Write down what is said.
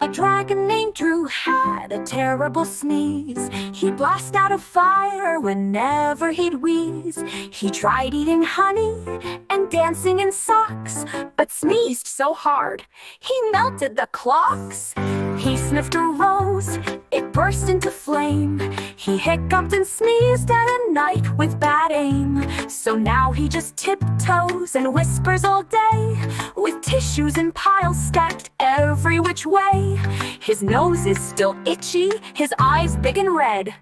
A dragon named Drew had a terrible sneeze. He'd blast out a fire whenever he'd wheeze. He tried eating honey and dancing in socks, but sneezed so hard he melted the clocks. He sniffed a rose, it burst into flame. He hiccuped and sneezed at a night with bad aim. So now he just tiptoes and whispers all day, with tissues in piles stacked every which way. His nose is still itchy, his eyes big and red.